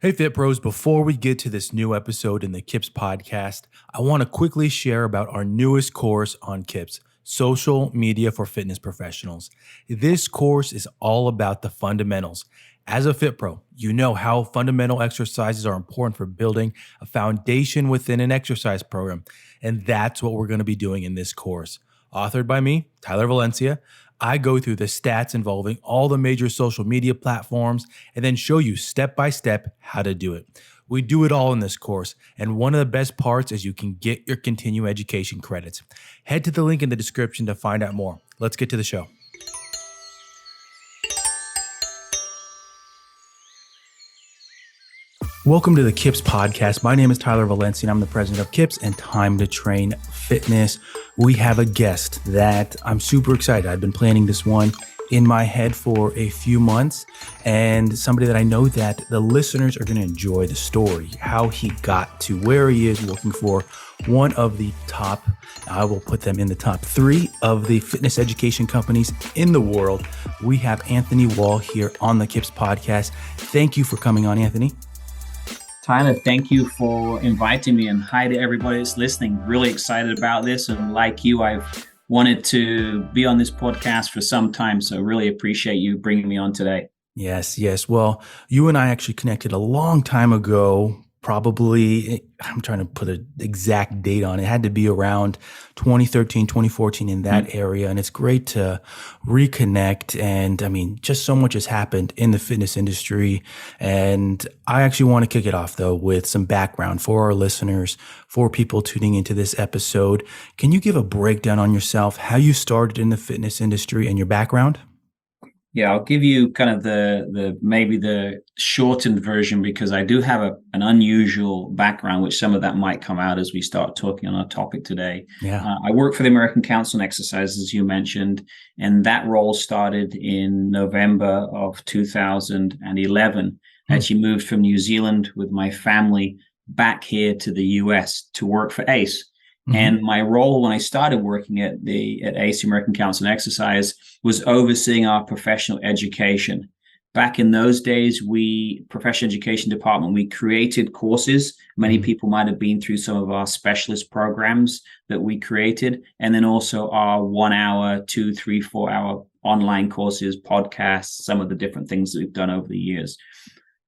Hey, Fit Pros, before we get to this new episode in the KIPS podcast, I want to quickly share about our newest course on KIPS, Social Media for Fitness Professionals. This course is all about the fundamentals. As a Fit Pro, you know how fundamental exercises are important for building a foundation within an exercise program, and that's what we're going to be doing in this course. Authored by me, Tyler Valencia, I go through the stats involving all the major social media platforms and then show you step by step how to do it. We do it all in this course, and one of the best parts is you can get your continuing education credits. Head to the link in the description to find out more. Let's get to the show. Welcome to the KIPS podcast. My name is Tyler Valencia, and I'm the president of KIPS and Time to Train Fitness. We have a guest that I'm super excited. I've been planning this one in my head for a few months, and somebody that I know that the listeners are going to enjoy the story, how he got to where he is working for one of the top, I will put them in the top 3 of the fitness education companies in the world. We have Anthony Wall here on the KIPS podcast. Thank you for coming on, Anthony. Tyler, thank you for inviting me, and hi to everybody that's listening. Really excited about this, and like you, I've wanted to be on this podcast for some time, so really appreciate you bringing me on today. Yes. Well, you and I actually connected a long time ago, probably, I'm trying to put an exact date on it. It had to be around 2013, 2014 in that area. And it's great to reconnect. And I mean, just so much has happened in the fitness industry. And I actually want to kick it off though with some background for our listeners, for people tuning into this episode. Can you give a breakdown on yourself, how you started in the fitness industry and your background? Yeah, I'll give you kind of maybe the shortened version, because I do have an unusual background, which some of that might come out as we start talking on our topic today. Yeah. I work for the American Council on Exercise, as you mentioned, and that role started in November of 2011. I actually moved from New Zealand with my family back here to the US to work for ACE. And my role when I started working at ACE, American Council on Exercise, was overseeing our professional education. Back in those days, professional education department, we created courses. Many people might have been through some of our specialist programs that we created, and then also our 1 hour, 2, 3, 4 hour online courses, podcasts, some of the different things that we've done over the years.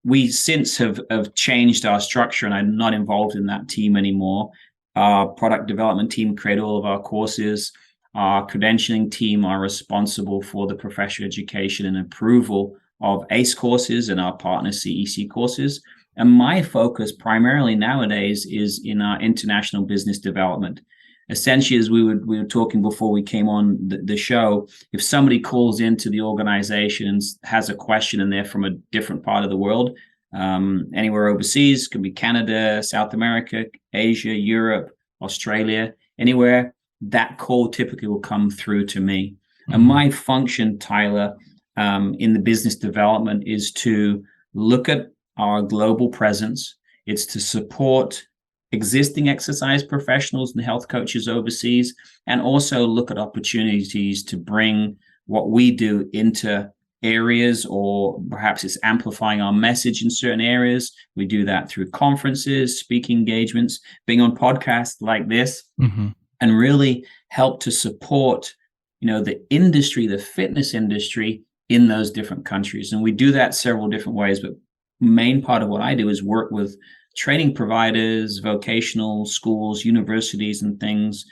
We since have changed our structure, and I'm not involved in that team anymore. Our product development team create all of our courses. Our credentialing team are responsible for the professional education and approval of ACE courses and our partner CEC courses. And my focus primarily nowadays is in our international business development. Essentially, as we were talking before we came on the show, if somebody calls into the organization and has a question and they're from a different part of the world, anywhere overseas, could be Canada, South America, Asia, Europe, Australia, anywhere, that call typically will come through to me. And my function, Tyler, in the business development is to look at our global presence. It's to support existing exercise professionals and health coaches overseas, and also look at opportunities to bring what we do into areas, or perhaps it's amplifying our message in certain areas. We do that through conferences, speaking engagements, being on podcasts like this, and really help to support, the industry, the fitness industry in those different countries. And we do that several different ways, but main part of what I do is work with training providers, vocational schools, universities, and things,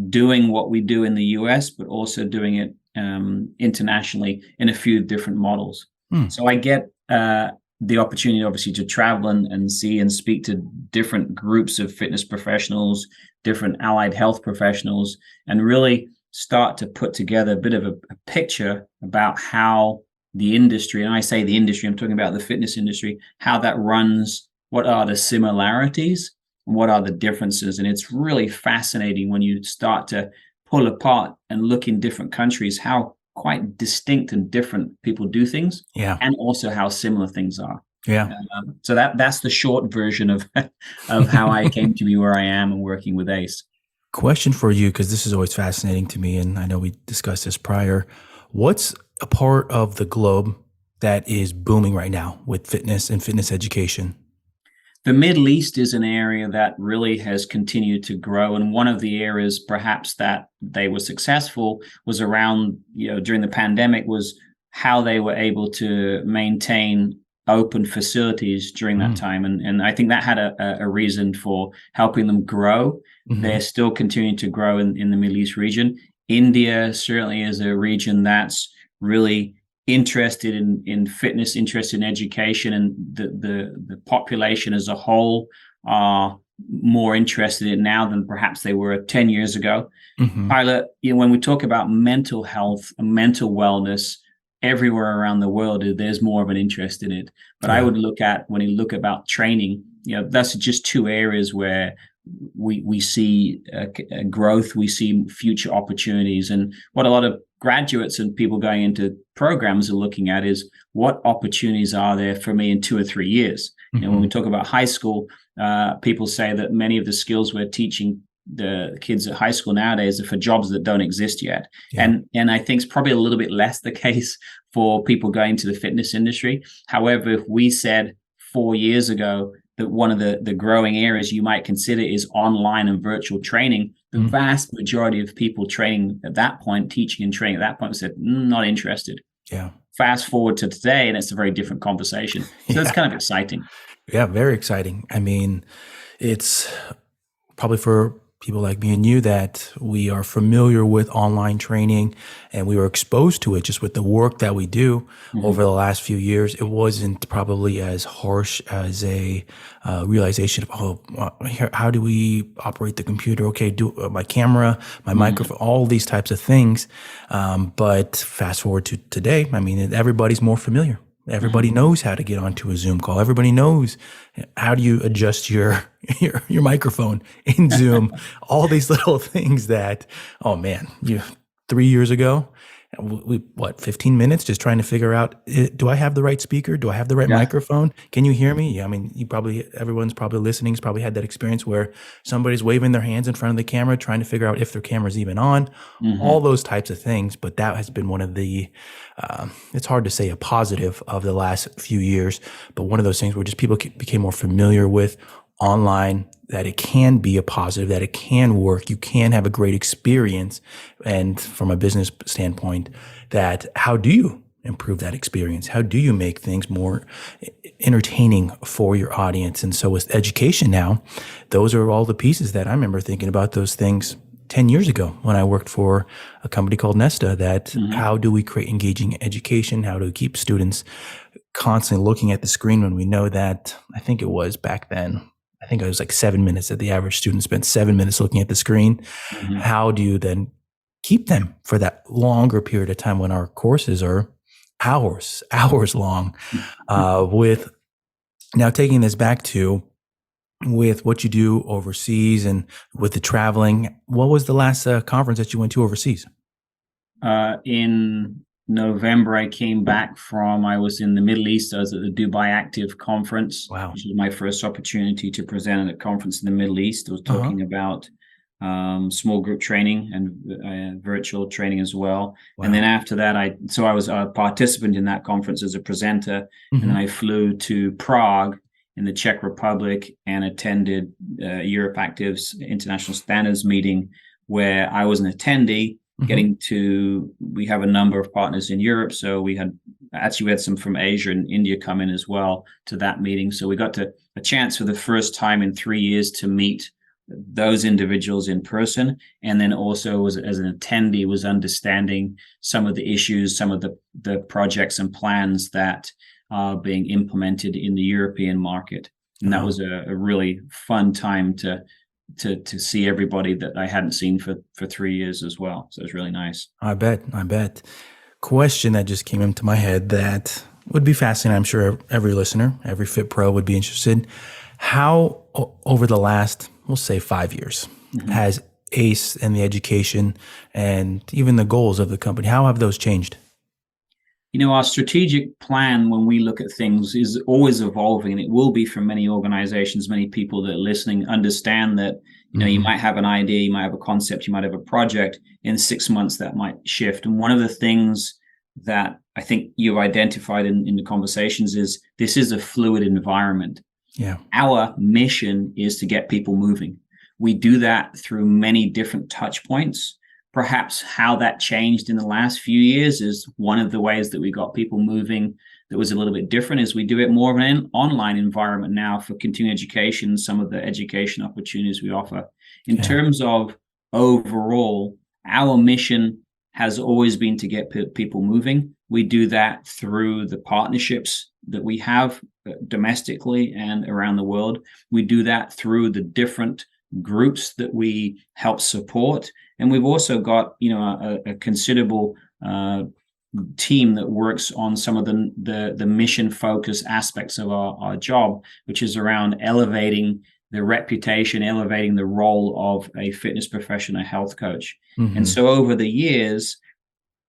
doing what we do in the US, but also doing it internationally in a few different models. So I get the opportunity, obviously, to travel and see and speak to different groups of fitness professionals, different allied health professionals, and really start to put together a bit of a picture about how the industry, and I say the industry, I'm talking about the fitness industry, how that runs, what are the similarities, and what are the differences. And it's really fascinating when you start to pull apart and look in different countries, how quite distinct and different people do things, and also how similar things are. So that's the short version of how I came to be where I am and working with ACE. Question for you, because this is always fascinating to me, and I know we discussed this prior. What's a part of the globe that is booming right now with fitness and fitness education? The Middle East is an area that really has continued to grow. And one of the areas perhaps that they were successful was around, during the pandemic, was how they were able to maintain open facilities during that time. And I think that had a reason for helping them grow. They're still continuing to grow in the Middle East region. India certainly is a region that's really interested in fitness, interested in education, and the population as a whole are more interested in it now than perhaps they were 10 years ago. Tyler, when we talk about mental health and mental wellness, everywhere around the world, there's more of an interest in it. But I would look at, when you look about training, that's just two areas where we see growth, we see future opportunities. And what a lot of graduates and people going into programs are looking at is, what opportunities are there for me in 2 or 3 years? When we talk about high school, people say that many of the skills we're teaching the kids at high school nowadays are for jobs that don't exist yet. And I think it's probably a little bit less the case for people going to the fitness industry. However, if we said 4 years ago that one of the growing areas you might consider is online and virtual training, the vast majority of people training at that point, teaching and training at that point, said, not interested. Fast forward to today, and it's a very different conversation. So it's kind of exciting. Yeah, very exciting. I mean, it's probably for people like me and you that we are familiar with online training and we were exposed to it just with the work that we do over the last few years. It wasn't probably as harsh as a realization of, how do we operate the computer? Okay, do my camera, my microphone, all these types of things. But fast forward to today, I mean, everybody's more familiar. Everybody knows how to get onto a Zoom call. Everybody knows how do you adjust your microphone in Zoom. All these little things that, oh man, 3 years ago, we 15 minutes just trying to figure out, do I have the right speaker? Do I have the right microphone? Can you hear me? Yeah, I mean, everyone's probably listening has probably had that experience where somebody's waving their hands in front of the camera, trying to figure out if their camera's even on, all those types of things. But that has been one of the, it's hard to say a positive of the last few years, but one of those things where just people became more familiar with online, that it can be a positive, that it can work, you can have a great experience. And from a business standpoint, that how do you improve that experience? How do you make things more entertaining for your audience? And so with education now, those are all the pieces that I remember thinking about those things 10 years ago when I worked for a company called Nesta, that how do we create engaging education? How do we keep students constantly looking at the screen when we know that, I think it was back then, I think it was like 7 minutes that the average student spent 7 minutes looking at the screen. How do you then keep them for that longer period of time when our courses are hours long? With now taking this back to with what you do overseas and with the traveling, what was the last conference that you went to overseas? In November, I came back I was in the Middle East. I was at the Dubai Active Conference, which was my first opportunity to present at a conference in the Middle East. I was talking about small group training and virtual training as well. And then after that, I was a participant in that conference as a presenter. And then I flew to Prague in the Czech Republic and attended Europe Active's International Standards meeting, where I was an attendee. We have a number of partners in Europe. So we had some from Asia and India come in as well to that meeting. So we got a chance for the first time in 3 years to meet those individuals in person. And then also as an attendee was understanding some of the issues, some of the projects and plans that are being implemented in the European market. And that was a really fun time to see everybody that I hadn't seen for 3 years as well. So it was really nice. I bet. Question that just came into my head that would be fascinating. I'm sure every listener, every Fit Pro would be interested. How over the last, we'll say 5 years, has ACE and the education and even the goals of the company, how have those changed? Our strategic plan when we look at things is always evolving, and it will be for many organizations, many people that are listening understand that, you might have an idea, you might have a concept, you might have a project. In 6 months, that might shift. And one of the things that I think you've identified in the conversations is this is a fluid environment. Yeah. Our mission is to get people moving. We do that through many different touch points. Perhaps how that changed in the last few years is one of the ways that we got people moving that was a little bit different is we do it more of an online environment now for continuing education, some of the education opportunities we offer. In terms of overall, our mission has always been to get people moving. We do that through the partnerships that we have domestically and around the world. We do that through the different groups that we help support. And we've also got, a considerable team that works on some of the mission focused aspects of our job, which is around elevating the reputation, elevating the role of a fitness professional, a health coach. Mm-hmm. And so over the years,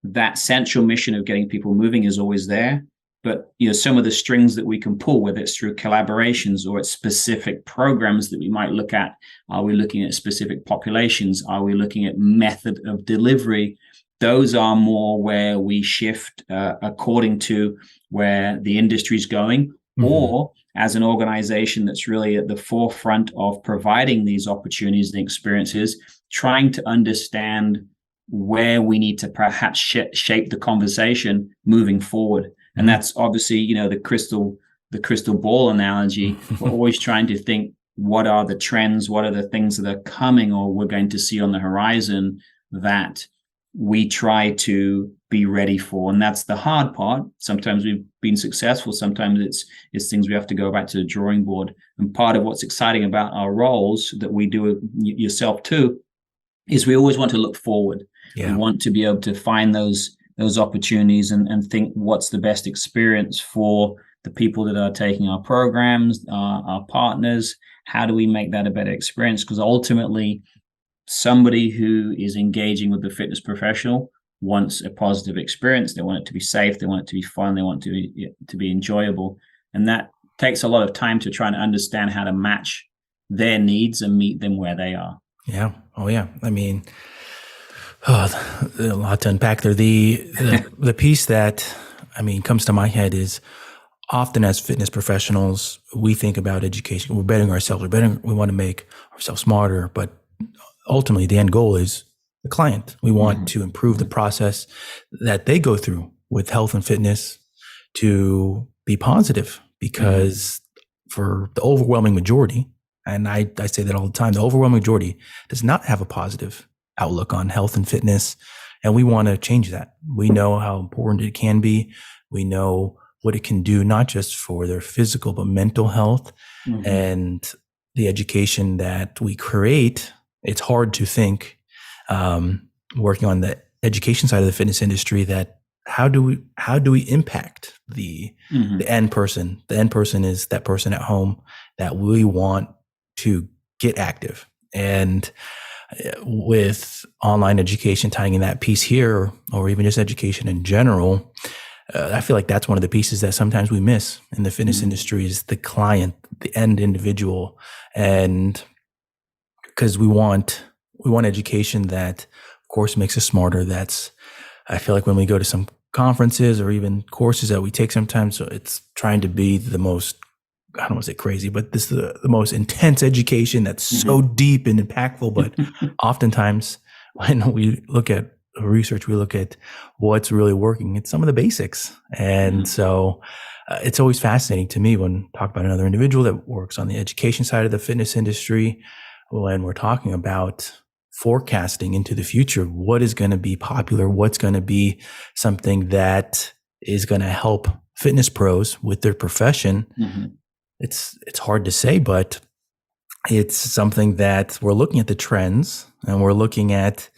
that central mission of getting people moving is always there. But some of the strings that we can pull, whether it's through collaborations or it's specific programs that we might look at, are we looking at specific populations? Are we looking at method of delivery? Those are more where we shift according to where the industry is going, mm-hmm. or as an organization that's really at the forefront of providing these opportunities and experiences, trying to understand where we need to perhaps shape the conversation moving forward. And that's obviously, the crystal ball analogy. We're always trying to think, what are the trends? What are the things that are coming or we're going to see on the horizon that we try to be ready for? And that's the hard part. Sometimes we've been successful. Sometimes it's things we have to go back to the drawing board. And part of what's exciting about our roles that we do yourself too, is we always want to look forward. Yeah. We want to be able to find those opportunities and think what's the best experience for the people that are taking our programs, our partners. How do we make that a better experience? Because ultimately, somebody who is engaging with the fitness professional wants a positive experience. They want it to be safe. They want it to be fun. They want it to be enjoyable. And that takes a lot of time to try and understand how to match their needs and meet them where they are. Yeah. Oh, yeah. I mean, a lot to unpack there. The piece that, comes to my head is often as fitness professionals, we think about education. We're betting ourselves. We want to make ourselves smarter, but ultimately the end goal is the client. We want to improve the process that they go through with health and fitness to be positive, because for the overwhelming majority, and I say that all the time, the overwhelming majority does not have a positive outlook on health and fitness. And we want to change that. We know how important it can be. We know what it can do, not just for their physical, but mental health. Mm-hmm. And the education that we create, it's hard to think, working on the education side of the fitness industry, that how do we impact the end person? The end person is that person at home that we want to get active. And with online education, tying in that piece here, or even just education in general, I feel like that's one of the pieces that sometimes we miss in the fitness industry is the client, the end individual. And because we want education that, of course, makes us smarter. I feel like when we go to some conferences or even courses that we take sometimes, so it's trying to be the most, I don't want to say crazy, but this is the most intense education that's so deep and impactful. But oftentimes when we look at research, we look at what's really working. It's some of the basics. And so it's always fascinating to me when talk about another individual that works on the education side of the fitness industry, when we're talking about forecasting into the future, what is going to be popular, what's going to be something that is going to help fitness pros with their profession. It's hard to say, but it's something that we're looking at the trends and we're looking at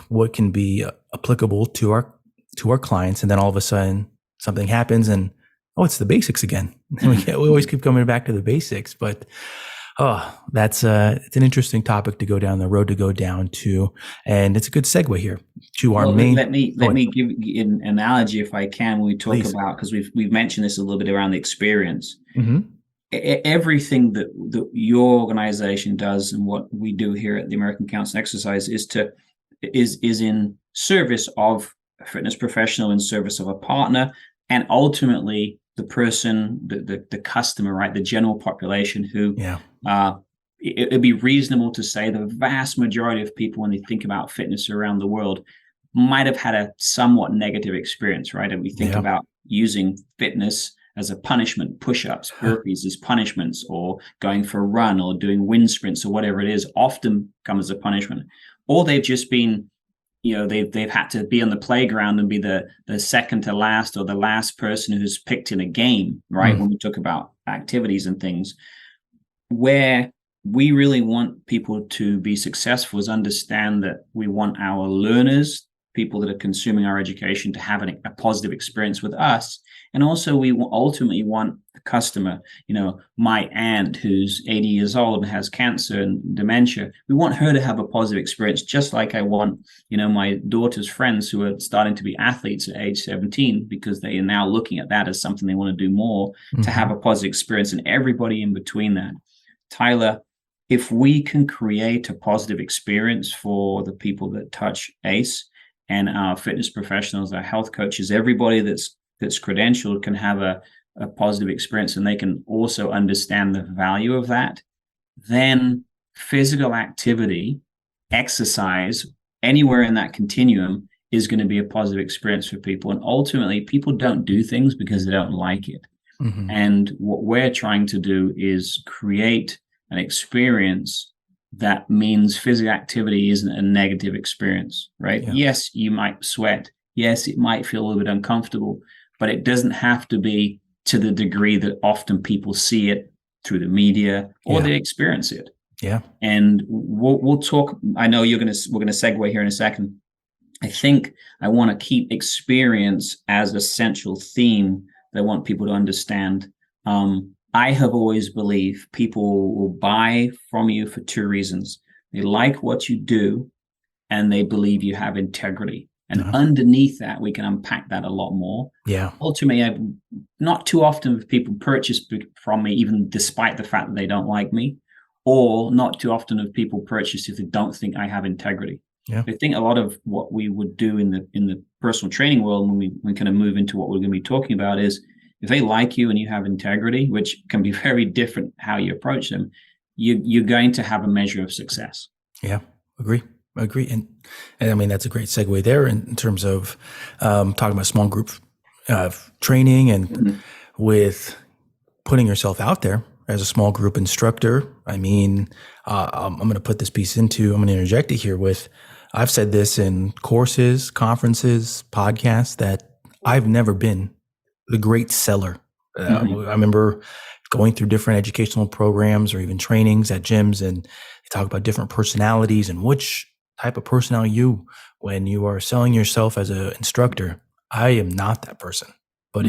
what can be applicable to our clients. And then all of a sudden something happens and, it's the basics again. We always keep coming back to the basics, but it's an interesting topic to go down, the road to go down to. And it's a good segue here to our main. Let me give an analogy if I can, when we talk about, because we've mentioned this a little bit around the experience. Everything that your organization does and what we do here at the American Council on Exercise is in service of a fitness professional, in service of a partner, and ultimately the person, the customer, right, the general population who it'd be reasonable to say the vast majority of people, when they think about fitness around the world, might have had a somewhat negative experience, right? And we think about using fitness as a punishment, push-ups, burpees as punishments, or going for a run or doing wind sprints or whatever it is, often come as a punishment. Or they've just been, they've had to be on the playground and be the second to last or the last person who's picked in a game, right? When we talk about activities and things, where we really want people to be successful is understand that we want our learners, people that are consuming our education, to have a positive experience with us. And also we ultimately want the customer, my aunt who's 80 years old and has cancer and dementia, we want her to have a positive experience, just like I want, my daughter's friends who are starting to be athletes at age 17, because they are now looking at that as something they want to do more, to have a positive experience, and everybody in between that. Tyler, if we can create a positive experience for the people that touch ACE, and our fitness professionals, our health coaches, everybody that's credentialed can have a positive experience, and they can also understand the value of that, then physical activity, exercise, anywhere in that continuum is going to be a positive experience for people. And ultimately, people don't do things because they don't like it. And what we're trying to do is create an experience that means physical activity isn't a negative experience, right? Yes, you might sweat. Yes, it might feel a little bit uncomfortable, but it doesn't have to be to the degree that often people see it through the media or they experience it. And we'll talk. I know we're going to segue here in a second. I think I want to keep experience as a central theme that I want people to understand. I have always believed people will buy from you for two reasons. They like what you do, and they believe you have integrity. And underneath that, we can unpack that a lot more. Ultimately, not too often have people purchase from me, even despite the fact that they don't like me, or not too often have people purchase if they don't think I have integrity. I think a lot of what we would do in the personal training world, when we kind of move into what we're going to be talking about, is if they like you and you have integrity, which can be very different how you approach them, you're going to have a measure of success. Agree. And I mean, that's a great segue there in terms of talking about small group training and with putting yourself out there as a small group instructor. I mean, I'm going to put this piece I'm going to interject it here with, I've said this in courses, conferences, podcasts, that I've never been the great seller. I remember going through different educational programs or even trainings at gyms, and they talk about different personalities and which type of person are you when you are selling yourself as an instructor. I am not that person, but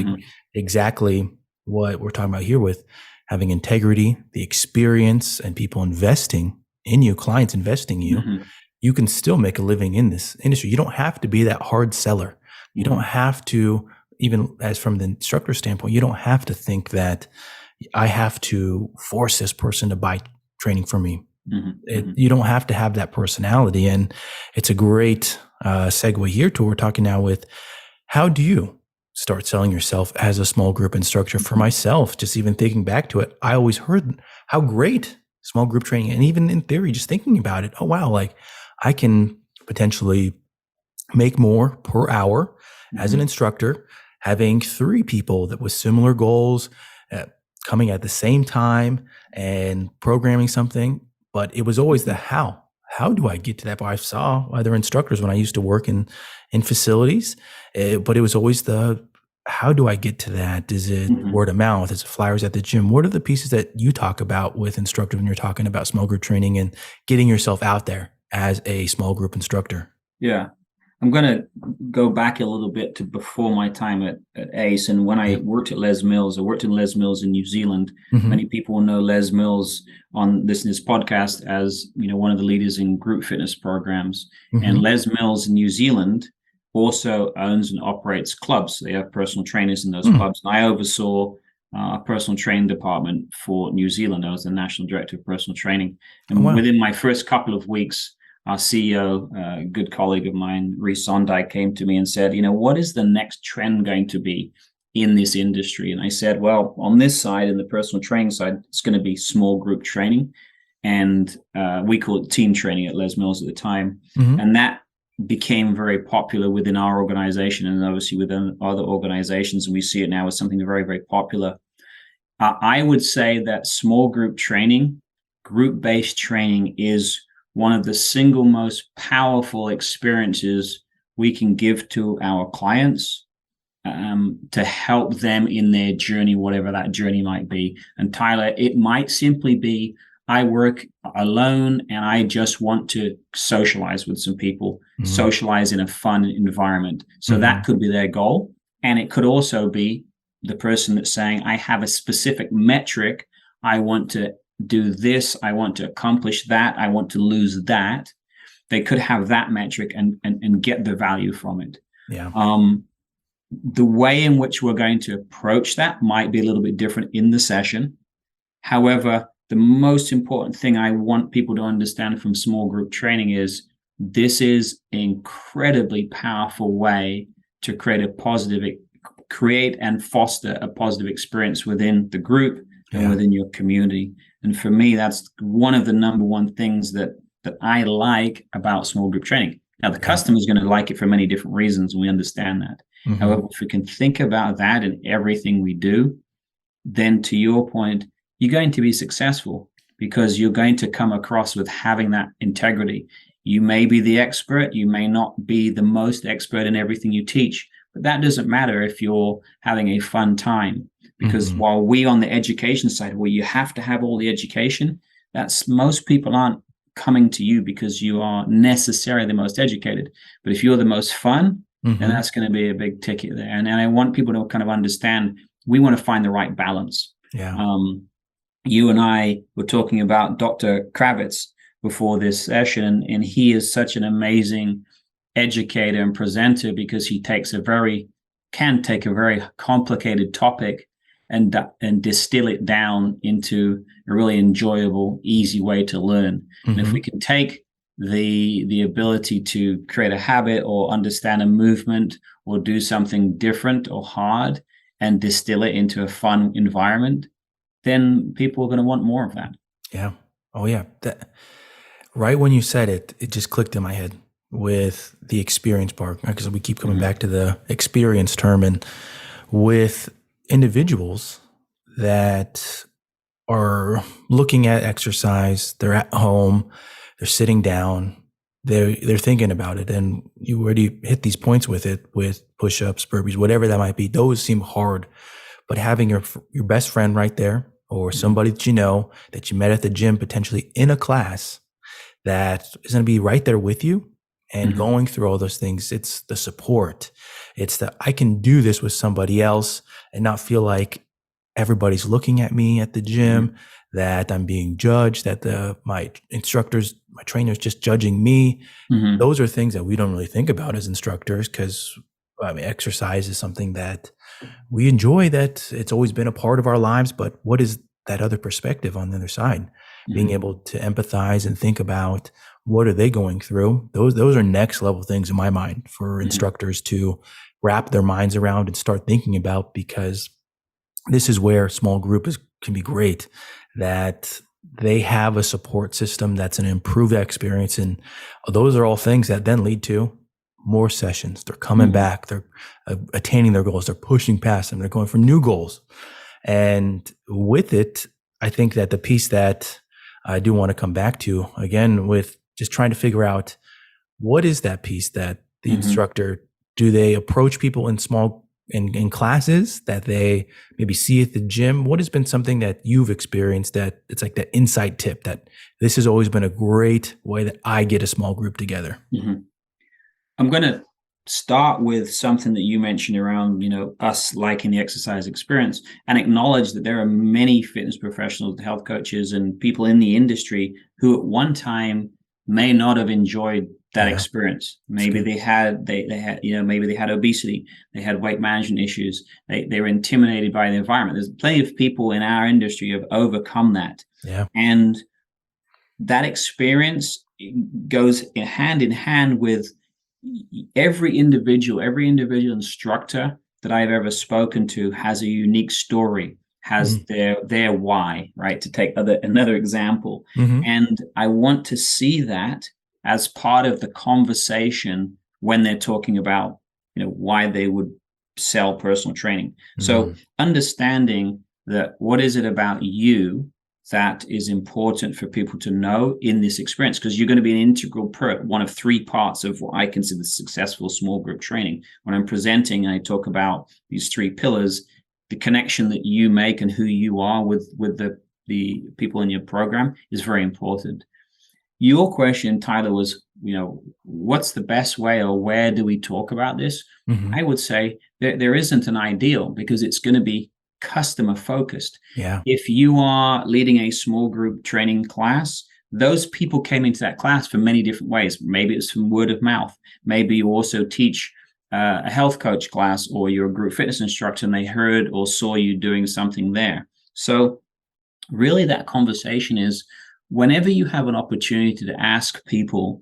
exactly what we're talking about here with having integrity, the experience, and people investing in you, clients investing in you, you can still make a living in this industry. You don't have to be that hard seller. You don't have to, even as from the instructor standpoint, you don't have to think that I have to force this person to buy training from me. You don't have to have that personality. And it's a great segue here to what we're talking now with, how do you start selling yourself as a small group instructor? For myself, just even thinking back to it, I always heard how great small group training, and even in theory, just thinking about it, oh wow, like I can potentially make more per hour as an instructor, having 3 people that with similar goals, coming at the same time and programming something. But it was always the how. How do I get to that? But I saw other instructors when I used to work in facilities, but it was always the, how do I get to that? Is it word of mouth? Is it flyers at the gym? What are the pieces that you talk about with instructors when you're talking about small group training and getting yourself out there as a small group instructor? Yeah. I'm going to go back a little bit to before my time at ACE. And when I worked at Les Mills, I worked in Les Mills in New Zealand. Many people will know Les Mills on this podcast as, one of the leaders in group fitness programs. And Les Mills in New Zealand also owns and operates clubs. They have personal trainers in those clubs. And I oversaw a personal training department for New Zealand. I was the national director of personal training. And within my first couple of weeks, our CEO, a good colleague of mine, Reece Sondike, came to me and said, what is the next trend going to be in this industry? And I said, well, on this side, in the personal training side, it's going to be small group training. And we call it team training at Les Mills at the time. Mm-hmm. And that became very popular within our organization and obviously within other organizations. And we see it now as something very, very popular. I would say that small group training, group-based training, is one of the single most powerful experiences we can give to our clients to help them in their journey, whatever that journey might be. And Tyler, it might simply be, I work alone and I just want to socialize with some people, socialize in a fun environment. So that could be their goal. And it could also be the person that's saying, I have a specific metric. I want to do this. I want to accomplish that. I want to lose that. They could have that metric and get the value from it. Yeah. The way in which we're going to approach that might be a little bit different in the session. However, the most important thing I want people to understand from small group training is this is an incredibly powerful way to create and foster a positive experience within the group and within your community. And for me, that's one of the number one things that I like about small group training. Now, the customer is going to like it for many different reasons, and we understand that. However, if we can think about that in everything we do, then to your point, you're going to be successful because you're going to come across with having that integrity. You may be the expert, you may not be the most expert in everything you teach, but that doesn't matter if you're having a fun time. Because while we on the education side, where you have to have all the education, that's most people aren't coming to you because you are necessarily the most educated. But if you're the most fun, then that's going to be a big ticket there. And I want people to kind of understand we want to find the right balance. Yeah. You and I were talking about Dr. Kravitz before this session, and he is such an amazing educator and presenter because he can take a very complicated topic and distill it down into a really enjoyable, easy way to learn. And if we can take the ability to create a habit or understand a movement or do something different or hard and distill it into a fun environment, then people are going to want more of that. Yeah. Oh, yeah. Right when you said it, it just clicked in my head with the experience part, because we keep coming back to the experience term. And with individuals that are looking at exercise, they're at home, they're sitting down, they're thinking about it, and you already hit these points with it, with push-ups, burpees, whatever that might be. Those seem hard, but having your best friend right there, or somebody that you know that you met at the gym, potentially in a class, that is going to be right there with you and going through all those things. It's the support. It's the, I can do this with somebody else and not feel like everybody's looking at me at the gym, that I'm being judged, that my instructors, my trainers just judging me. Those are things that we don't really think about as instructors, because exercise is something that we enjoy, that it's always been a part of our lives. But what is that other perspective on the other side? Being able to empathize and think about what are they going through. Those are next level things in my mind for instructors to wrap their minds around and start thinking about, because this is where small group can be great, that they have a support system that's an improved experience. And those are all things that then lead to more sessions. They're coming back, they're attaining their goals, they're pushing past them, they're going for new goals. And with it, I think that the piece that I do want to come back to again, with just trying to figure out what is that piece that the instructor, do they approach people in classes that they maybe see at the gym? What has been something that you've experienced that it's like that insight tip that this has always been a great way that I get a small group together? I'm going to start with something that you mentioned around, us liking the exercise experience, and acknowledge that there are many fitness professionals, health coaches, and people in the industry who at one time may not have enjoyed that experience. Maybe they had maybe they had obesity, they had weight management issues, they were intimidated by the environment. There's plenty of people in our industry who have overcome that. And that experience goes hand in hand with every individual instructor that I've ever spoken to has a unique story, has their why, right? To take another example. Mm-hmm. And I want to see that as part of the conversation when they're talking about, why they would sell personal training. So understanding that what is it about you that is important for people to know in this experience, because you're going to be an integral part, one of three parts of what I consider successful small group training. When I'm presenting and I talk about these three pillars, the connection that you make and who you are with the people in your program is very important. Your question, Tyler, was, what's the best way, or where do we talk about this? Mm-hmm. I would say there isn't an ideal, because it's going to be customer focused. Yeah. If you are leading a small group training class, those people came into that class for many different ways. Maybe it's from word of mouth. Maybe you also teach a health coach class, or you're a group fitness instructor and they heard or saw you doing something there. So really that conversation is, whenever you have an opportunity to ask people,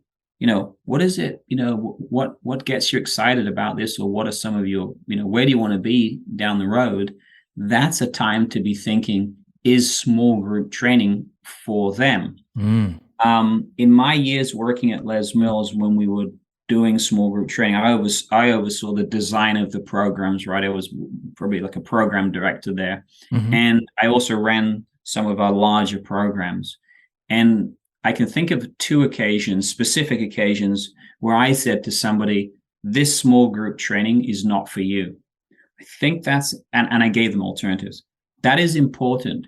what is it, what gets you excited about this, or what are some of your, where do you want to be down the road? That's a time to be thinking, is small group training for them? In my years working at Les Mills, when we were doing small group training, I oversaw the design of the programs, right? I was probably like a program director there. Mm-hmm. And I also ran some of our larger programs. And I can think of specific occasions, where I said to somebody, this small group training is not for you. I think and I gave them alternatives. That is important.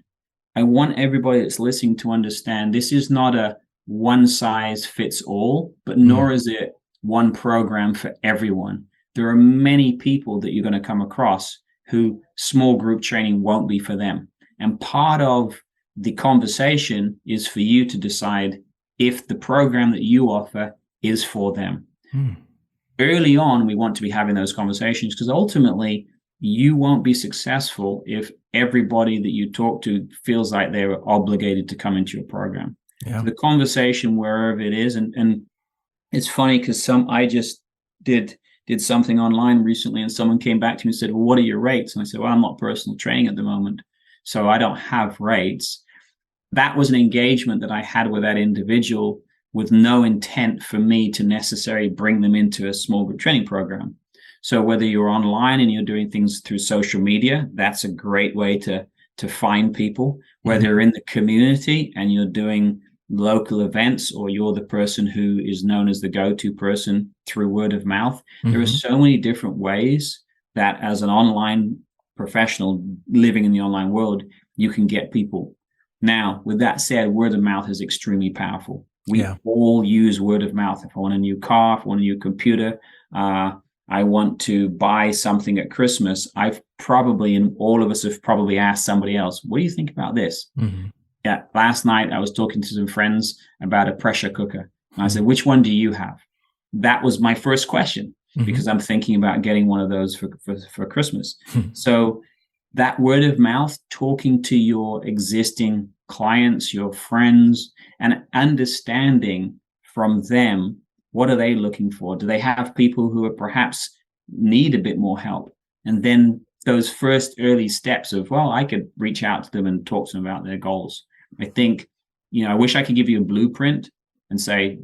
I want everybody that's listening to understand this is not a one size fits all, but nor is it one program for everyone. There are many people that you're going to come across who small group training won't be for them. And part of the conversation is for you to decide if the program that you offer is for them. Early on, we want to be having those conversations, because ultimately you won't be successful if everybody that you talk to feels like they're obligated to come into your program. Yeah. So the conversation, wherever it is, and it's funny because I just did something online recently, and someone came back to me and said, well, what are your rates? And I said, well, I'm not personal training at the moment, so I don't have rates. That was an engagement that I had with that individual, with no intent for me to necessarily bring them into a small group training program. So whether you're online and you're doing things through social media, that's a great way to find people. Whether you're in the community and you're doing local events, or you're the person who is known as the go-to person through word of mouth, there are so many different ways that, as an online professional living in the online world, you can get people. Now, with that said, word of mouth is extremely powerful. We all use word of mouth. If I want a new car, if I want a new computer, I want to buy something at Christmas, and all of us have probably asked somebody else, what do you think about this? Yeah, last night I was talking to some friends about a pressure cooker. And I said, which one do you have? That was my first question, because I'm thinking about getting one of those for Christmas. So that word of mouth, talking to your existing clients, your friends, and understanding from them, what are they looking for? Do they have people who are perhaps need a bit more help? And then those first early steps of, well, I could reach out to them and talk to them about their goals. I think, I wish I could give you a blueprint and say,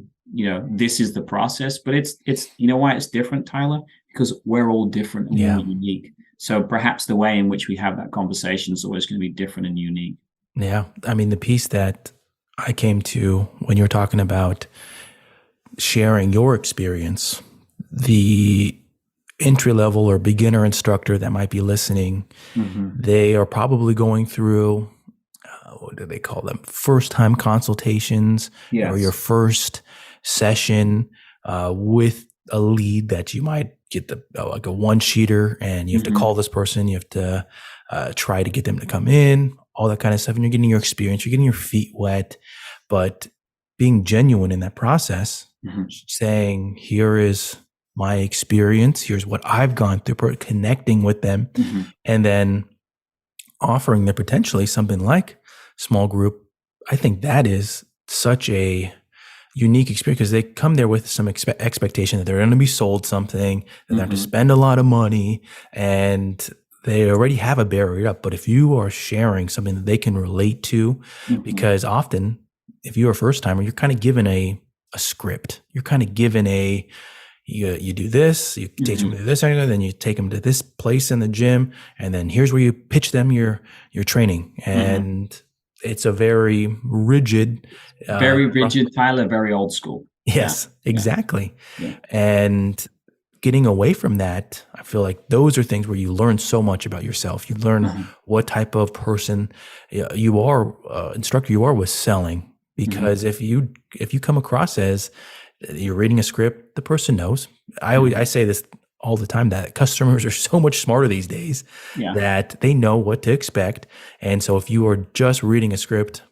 this is the process, but it's why it's different, Tyler? Because we're all different and we're unique. So perhaps the way in which we have that conversation is always going to be different and unique. Yeah. I mean, the piece that I came to when you're talking about sharing your experience, the entry level or beginner instructor that might be listening, they are probably going through, what do they call them? First time consultations, or your first session with a lead that you might get like a one sheeter, and you have to call this person, you have to try to get them to come in, all that kind of stuff. And you're getting your experience, you're getting your feet wet, but being genuine in that process, saying, here is my experience, here's what I've gone through, connecting with them, and then offering them potentially something like small group. I think that is such a unique experience because they come there with some expectation that they're going to be sold something, that they're going to Mm-hmm. spend a lot of money, and they already have a barrier up. But if you are sharing something that they can relate to, Mm-hmm. because often if you're a first timer, you're kind of given a script. You're kind of given you do this, you teach them to do this, and then you take them to this place in the gym, and then here's where you pitch them your training. And it's a very rigid, Very rigid, Tyler, very old school. yes, exactly. Yeah. And getting away from that, I feel like those are things where you learn so much about yourself. You learn what type of person you are, instructor you are with selling. Because if you come across as you're reading a script, the person knows. I say this all the time, that customers are so much smarter these days that they know what to expect. And so if you are just reading a script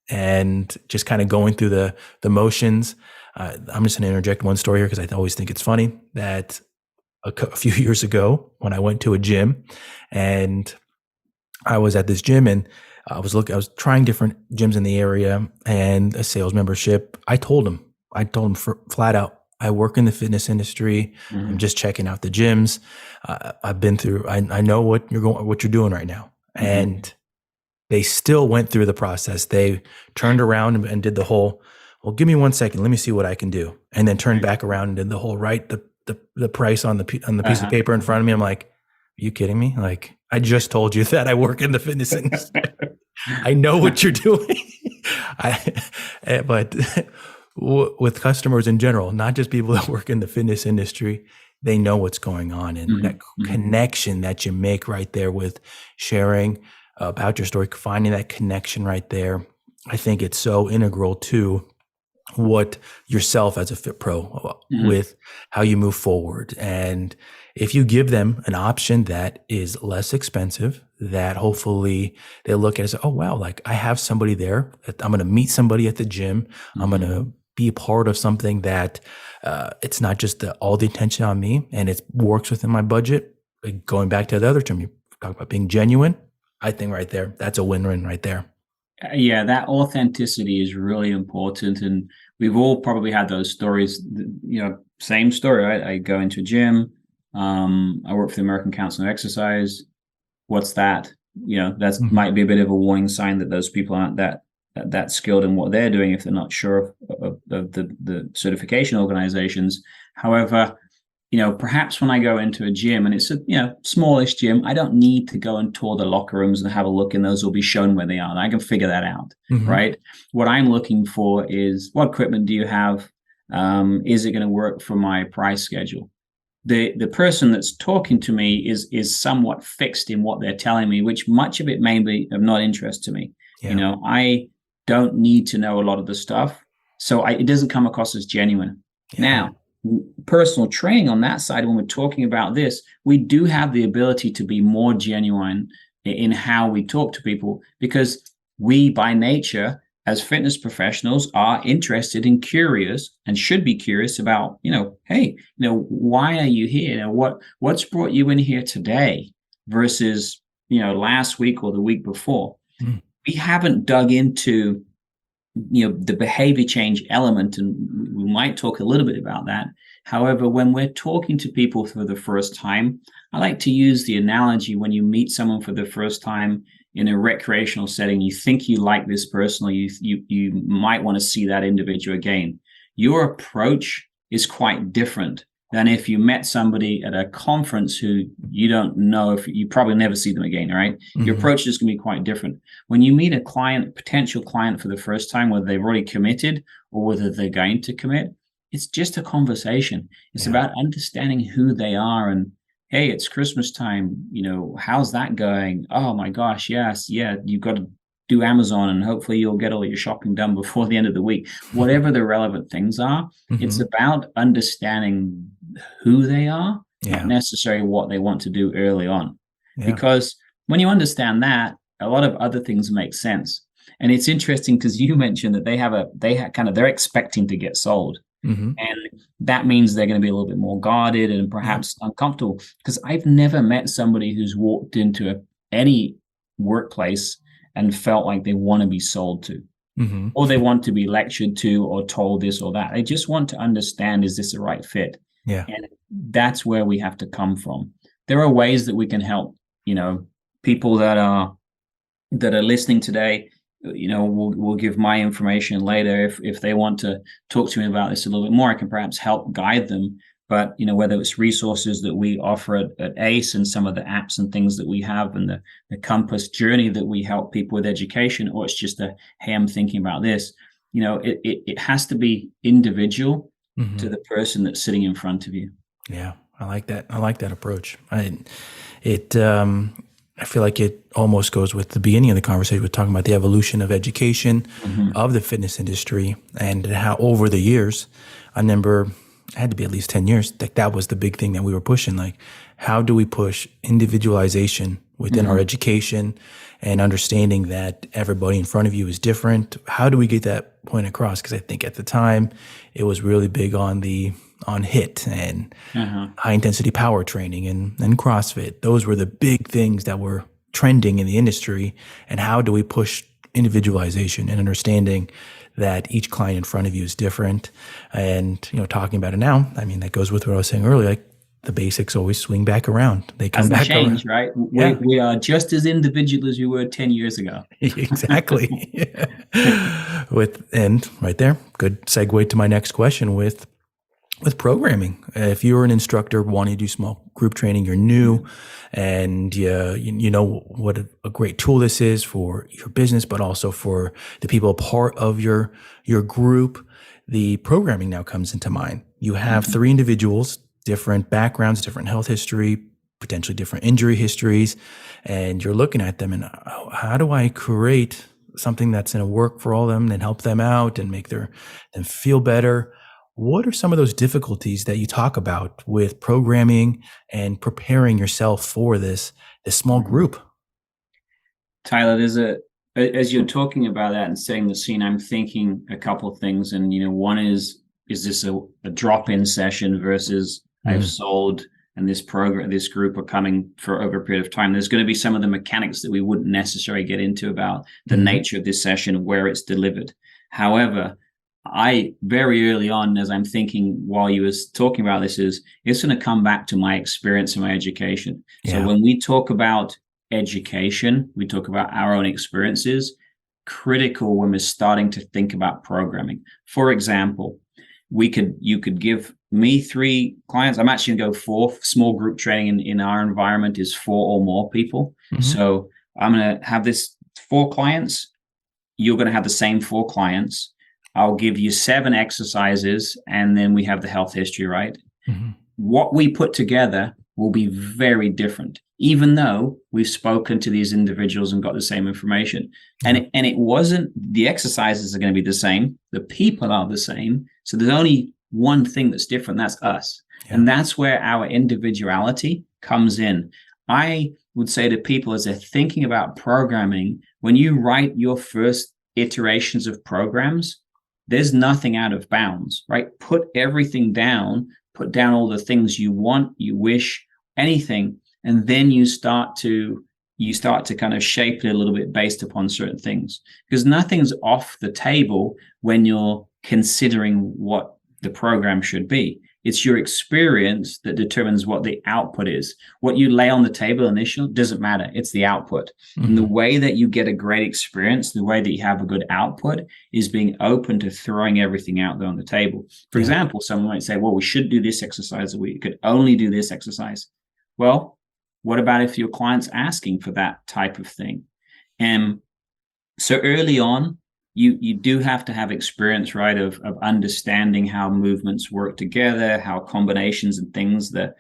and just kind of going through the motions, I'm just going to interject one story here because I always think it's funny that a few years ago when I went to a gym, and I was at this gym, and I was trying different gyms in the area and a sales membership. I told him flat out, I work in the fitness industry. I'm just checking out the gyms. I've been through, I know what you're doing right now. And they still went through the process. They turned around and did the whole, well, give me 1 second. Let me see what I can do. And then turned back around and did the whole, write the price on the piece of paper in front of me. I'm like, are you kidding me? Like, I just told you that I work in the fitness industry. I know what you're doing. But with customers in general, not just people that work in the fitness industry, they know what's going on. And that connection that you make right there with sharing about your story, finding that connection right there, I think it's so integral to what yourself as a fit pro with how you move forward. And if you give them an option that is less expensive, that hopefully they look at it as, oh, wow, like I have somebody there. I'm going to meet somebody at the gym. I'm going to be a part of something that it's not just all the attention on me, and it works within my budget. Like going back to the other term, you talk about being genuine. I think right there, that's a win-win right there. Yeah, that authenticity is really important. And we've all probably had those stories, same story, right? I go into a gym. I work for the American Council on Exercise. What's that? That might be a bit of a warning sign that those people aren't that skilled in what they're doing if they're not sure of the certification organizations. However, perhaps when I go into a gym and it's a smallish gym, I don't need to go and tour the locker rooms and have a look, and those will be shown where they are. And I can figure that out, right? What I'm looking for is, what equipment do you have? Is it going to work for my price schedule? The person that's talking to me is somewhat fixed in what they're telling me, which much of it may be of not interest to me. Yeah. I don't need to know a lot of the stuff, so it doesn't come across as genuine. Now, personal training on that side, when we're talking about this, we do have the ability to be more genuine in how we talk to people, because we, by nature, as fitness professionals, are interested and curious, and should be curious about, hey, why are you here? What's brought you in here today versus, last week or the week before? We haven't dug into, the behavior change element, and we might talk a little bit about that. However, when we're talking to people for the first time, I like to use the analogy, when you meet someone for the first time in a recreational setting, you think you like this person, or you might want to see that individual again. Your approach is quite different than if you met somebody at a conference who you don't know, if you probably never see them again, right? Your approach is going to be quite different. When you meet a potential client for the first time, whether they've already committed or whether they're going to commit, it's just a conversation. It's about understanding who they are. And hey, it's Christmas time. How's that going? Oh my gosh, yes, yeah. You've got to do Amazon, and hopefully you'll get all your shopping done before the end of the week. Whatever the relevant things are, it's about understanding who they are, not necessarily what they want to do early on. Because when you understand that, a lot of other things make sense. And it's interesting because you mentioned that they're expecting to get sold. And that means they're going to be a little bit more guarded and perhaps uncomfortable. Because I've never met somebody who's walked into any workplace and felt like they want to be sold to. Hmm. or they want to be lectured to or told this or that. They just want to understand, is this the right fit? Yeah. And that's where we have to come from. There are ways that we can help, people that are listening today. We'll give my information later if they want to talk to me about this a little bit more. I can perhaps help guide them. But whether it's resources that we offer at ACE and some of the apps and things that we have, and the Compass journey that we help people with education, or it's just hey, I'm thinking about this. It has to be individual to the person that's sitting in front of you. Yeah, I like that. I like that approach. I feel like it almost goes with the beginning of the conversation. We're talking about the evolution of education, of the fitness industry, and how over the years, I remember it had to be at least 10 years, that was the big thing that we were pushing. Like, how do we push individualization within our education and understanding that everybody in front of you is different? How do we get that point across? Because I think at the time it was really big on HIIT and high intensity power training and CrossFit. Those were the big things that were trending in the industry. And how do we push individualization and understanding that each client in front of you is different? And, talking about it now, I mean, that goes with what I was saying earlier, like the basics always swing back around. They come back change, around. Right? Yeah. We are just as individual as we were 10 years ago. Exactly. And right there, good segue to my next question with programming. If you're an instructor wanting to do small group training, you're new, and you know what a great tool this is for your business, but also for the people part of your group. The programming now comes into mind. You have three individuals, different backgrounds, different health history, potentially different injury histories, and you're looking at them and how do I create something that's going to work for all of them and help them out and make them feel better? What are some of those difficulties that you talk about with programming and preparing yourself for this small group? Tyler, as you're talking about that and setting the scene, I'm thinking a couple of things. And, one is this a drop-in session versus I've sold and this group are coming for over a period of time? There's going to be some of the mechanics that we wouldn't necessarily get into about the nature of this session, where it's delivered. However, I very early on, as I'm thinking while you was talking about this, is it's going to come back to my experience and my education. Yeah. So when we talk about education, we talk about our own experiences, critical when we're starting to think about programming. For example, you could give me 3 clients. I'm actually going to go 4. Small group training in our environment is 4 or more people. So I'm going to have this 4 clients. You're going to have the same 4 clients. I'll give you 7 exercises, and then we have the health history, right? What we put together will be very different, even though we've spoken to these individuals and got the same information. And it wasn't, the exercises are going to be the same. The people are the same. So there's only one thing that's different. That's us. Yeah. And that's where our individuality comes in. I would say to people as they're thinking about programming, when you write your first iterations of programs, there's nothing out of bounds, right? Put everything down, put down all the things you want, you wish, anything, and then you start to kind of shape it a little bit based upon certain things, because nothing's off the table when you're considering what the program should be. It's your experience that determines what the output is. What you lay on the table initially doesn't matter. It's the output. And the way that you get a great experience, the way that you have a good output, is being open to throwing everything out there on the table. For example, someone might say, well, we should do this exercise, or we could only do this exercise. Well, what about if your client's asking for that type of thing? And so early on, you do have to have experience, right, of understanding how movements work together, how combinations and things, the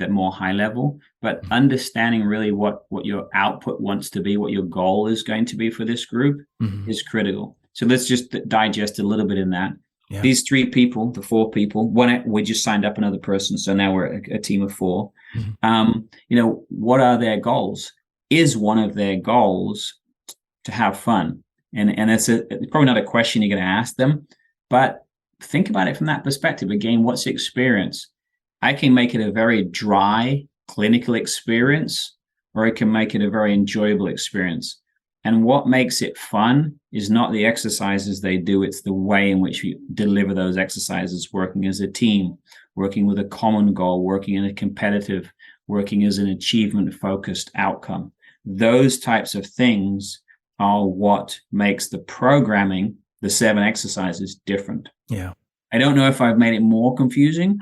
more high level, but understanding really what your output wants to be, what your goal is going to be for this group is critical. So let's just digest a little bit in that. Yeah. These 3 people, the 4 people, we just signed up another person, so now we're a team of 4. What are their goals? Is one of their goals to have fun? And it's probably not a question you're going to ask them, but think about it from that perspective. Again, what's the experience? I can make it a very dry clinical experience, or I can make it a very enjoyable experience. And what makes it fun is not the exercises they do, it's the way in which we deliver those exercises, working as a team, working with a common goal, working in a competitive, working as an achievement-focused outcome. Those types of things are what makes the programming, the 7 exercises, different. Yeah. I don't know if I've made it more confusing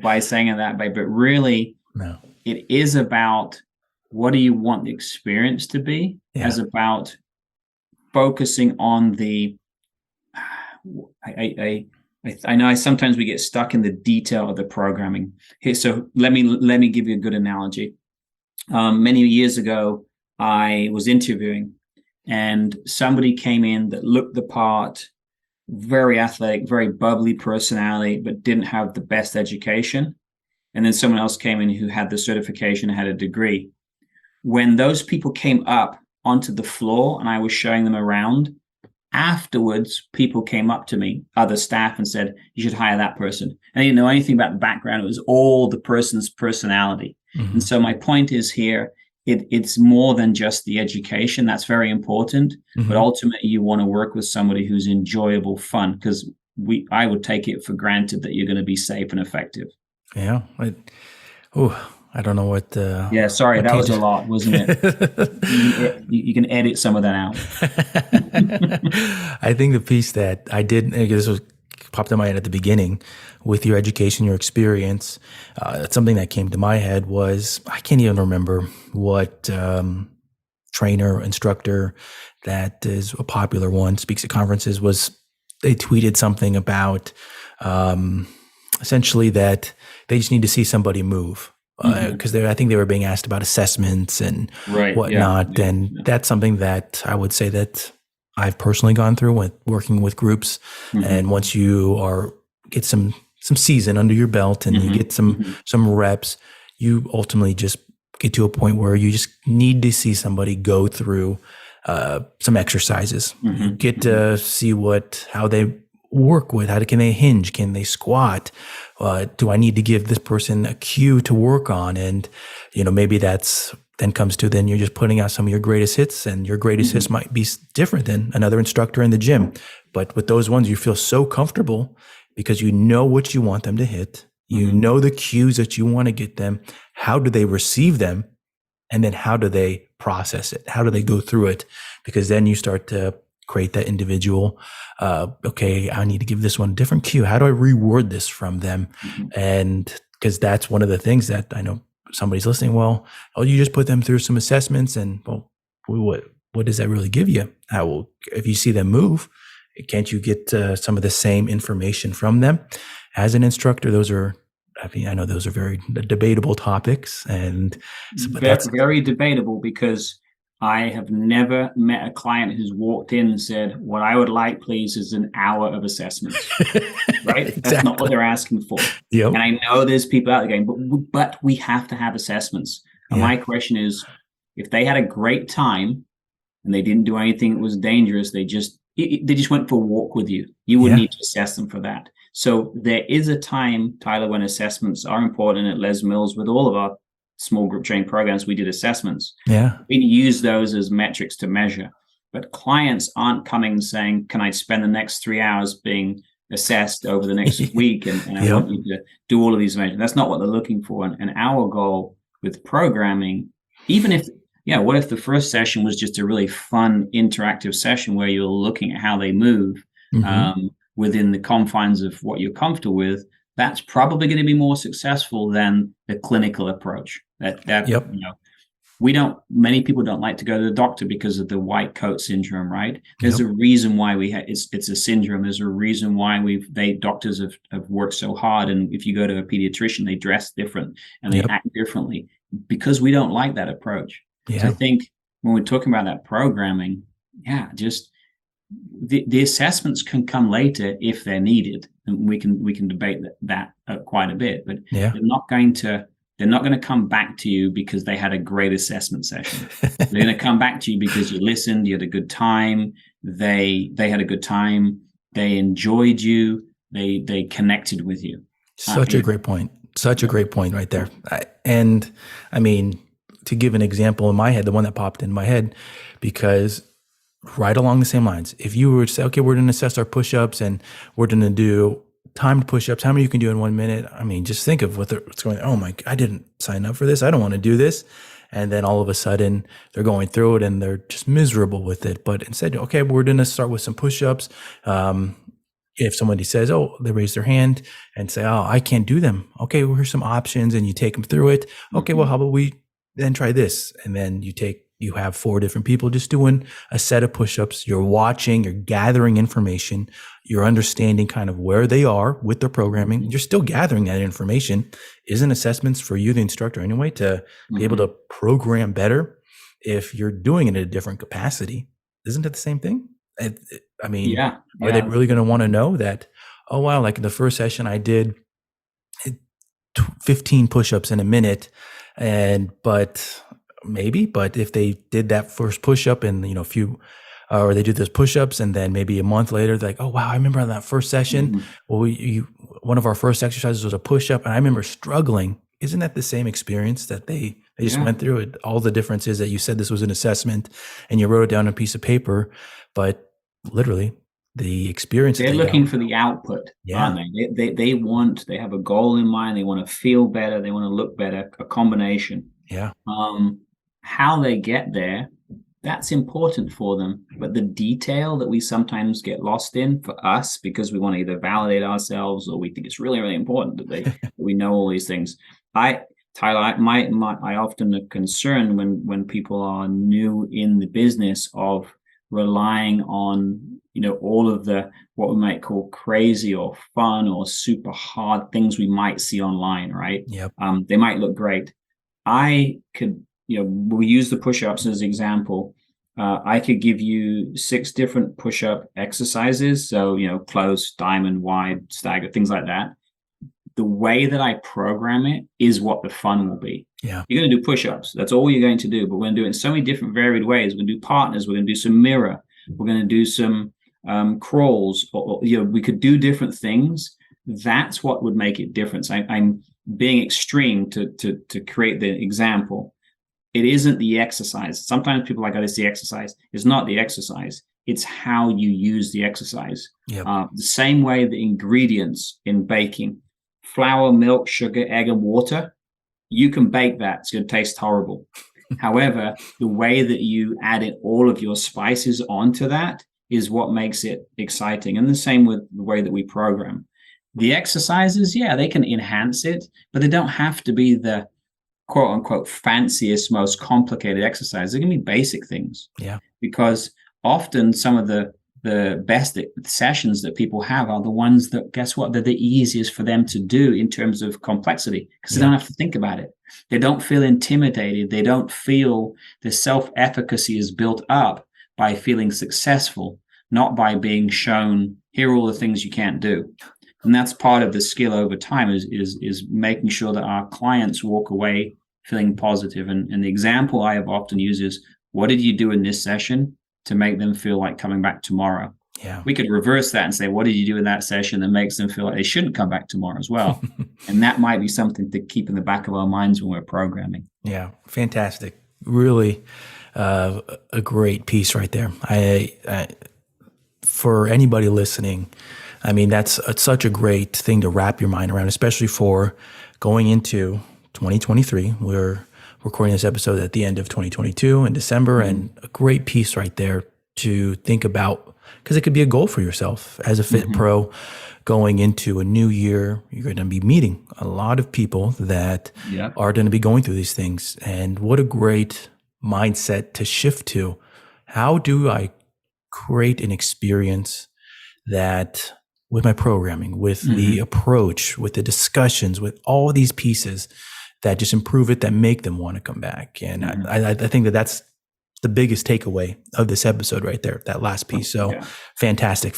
by saying it that way, but really, No. it is about what do you want the experience to be, as about focusing on the. I know sometimes we get stuck in the detail of the programming. Here, so let me give you a good analogy. Many years ago, I was interviewing, and somebody came in that looked the part, very athletic, very bubbly personality, but didn't have the best education. And then someone else came in who had the certification, had a degree. When those people came up onto the floor and I was showing them around, afterwards, people came up to me, other staff, and said, you should hire that person. And they didn't know anything about the background. It was all the person's personality. Mm-hmm. And so my point is here, it's more than just the education. That's very important. Mm-hmm. But ultimately, you want to work with somebody who's enjoyable, fun, because I would take it for granted that you're going to be safe and effective. Yeah. I don't know what. Yeah, sorry, that was a lot, wasn't it? You can edit some of that out. I think the piece that I did, this was popped in my head at the beginning, with your education, your experience, something that came to my head was, I can't even remember what trainer, instructor that is a popular one, speaks at conferences, they tweeted something about essentially that they just need to see somebody move. Because I think they were being asked about assessments and whatnot. Yeah, and that's something that I would say that I've personally gone through with working with groups. Mm-hmm. And once you get some season under your belt and you get some reps, you ultimately just get to a point where you just need to see somebody go through some exercises. Mm-hmm. You get to see how they work with, can they hinge? Can they squat? Do I need to give this person a cue to work on? And, maybe then you're just putting out some of your greatest hits, and your greatest hits might be different than another instructor in the gym. But with those ones, you feel so comfortable because you know what you want them to hit. You know the cues that you want to get them. How do they receive them? And then how do they process it? How do they go through it? Because then you start to create that individual, okay, I need to give this one a different cue. How do I reword this from them? And because that's one of the things that I know somebody's listening, you just put them through some assessments and, what does that really give you? If you see them move, can't you get some of the same information from them? As an instructor, I know those are very debatable topics, but that's very debatable, because I have never met a client who's walked in and said, what I would like, please, is an hour of assessments, right? Exactly. That's not what they're asking for. Yep. And I know there's people out there going, but we have to have assessments. And my question is, if they had a great time and they didn't do anything that was dangerous, they just went for a walk with you, you would need to assess them for that. So there is a time, Tyler, when assessments are important. At Les Mills, with all of our small group training programs, we did assessments. Yeah. We use those as metrics to measure. But clients aren't coming and saying, can I spend the next 3 hours being assessed over the next week? And I want you to do all of these measures. That's not what they're looking for. And our goal with programming, even if, what if the first session was just a really fun, interactive session where you're looking at how they move within the confines of what you're comfortable with? That's probably going to be more successful than the clinical approach. Many people don't like to go to the doctor because of the white coat syndrome, right? There's a reason why it's a syndrome. There's a reason why doctors have worked so hard. And if you go to a pediatrician, they dress different and they act differently, because we don't like that approach. So I think when we're talking about that programming, just the assessments can come later if they're needed, and we can debate that quite a bit. But they're not going to come back to you because they had a great assessment session. They're going to come back to you because you listened, you had a good time, they had a good time, they enjoyed you, they connected with you. Such a great point. Such a great point right there. And I mean, to give an example in my head, the one that popped in my head, because right along the same lines, if you were to say, okay, we're going to assess our push-ups and we're going to do timed push-ups, how many you can do in 1 minute? I mean, just think of what's going on. Oh my, I didn't sign up for this. I don't want to do this. And then all of a sudden they're going through it and they're just miserable with it. But instead, okay, we're going to start with some push-ups. If somebody says, oh, they raise their hand and say, oh, I can't do them. Okay, well, here's some options, and you take them through it. Okay, well, how about we then try this? And then you have 4 different people just doing a set of push-ups. You're watching, you're gathering information, you're understanding kind of where they are with their programming. You're still gathering that information. Isn't assessments for you, the instructor, anyway, to be able to program better if you're doing it in a different capacity? Isn't it the same thing? I mean, are they really going to want to know that, oh, wow, like in the first session I did 15 push-ups in a minute, but if they did that first push-up and, or they do those push-ups and then maybe a month later, they're like, oh, wow, I remember on that first session, well, one of our first exercises was a push-up and I remember struggling. Isn't that the same experience that they just went through it? All the difference is that you said this was an assessment and you wrote it down on a piece of paper, but literally the experience. They're looking for the output, aren't they? They have a goal in mind. They want to feel better. They want to look better, a combination. Yeah. How they get there, that's important for them. But the detail that we sometimes get lost in for us, because we want to either validate ourselves or we think it's really, really important that we know all these things. Tyler, I often are concerned when people are new in the business of relying on, all of the, what we might call crazy or fun or super hard things we might see online, right? Yep. They might look great. I could, we'll use the push-ups as an example. I could give you 6 different push-up exercises. So, close, diamond, wide, stagger, things like that. The way that I program it is what the fun will be. Yeah. You're going to do push-ups. That's all you're going to do. But we're going to do it in so many different varied ways. We're going to do partners. We're going to do some mirror. We're going to do some crawls. Or, we could do different things. That's what would make it different. I'm being extreme to create the example. It isn't the exercise. Sometimes people are like, oh, it's the exercise. It's not the exercise. It's how you use the exercise. Yep. The same way the ingredients in baking, flour, milk, sugar, egg, and water, you can bake that. It's going to taste horrible. However, the way that you added all of your spices onto that is what makes it exciting. And the same with the way that we program. The exercises, they can enhance it, but they don't have to be the quote unquote fanciest, most complicated exercise. They're going to be basic things. Yeah. Because often some of the best sessions that people have are the ones that, guess what, they're the easiest for them to do in terms of complexity, because they don't have to think about it. They don't feel intimidated. They don't feel the self-efficacy is built up by feeling successful, not by being shown, here are all the things you can't do. And that's part of the skill over time is making sure that our clients walk away feeling positive. And the example I have often used is, what did you do in this session to make them feel like coming back tomorrow? Yeah. We could reverse that and say, what did you do in that session that makes them feel like they shouldn't come back tomorrow as well? And that might be something to keep in the back of our minds when we're programming. Yeah. Fantastic. Really a great piece right there. I for anybody listening, I mean, that's such a great thing to wrap your mind around, especially for going into 2023. We're recording this episode at the end of 2022 in December, and a great piece right there to think about, because it could be a goal for yourself as a fit pro going into a new year. You're going to be meeting a lot of people that are going to be going through these things. And what a great mindset to shift to. How do I create an experience that, with my programming, with the approach, with the discussions, with all these pieces that just improve it, that make them want to come back? And I think that that's the biggest takeaway of this episode right there, that last piece. So fantastic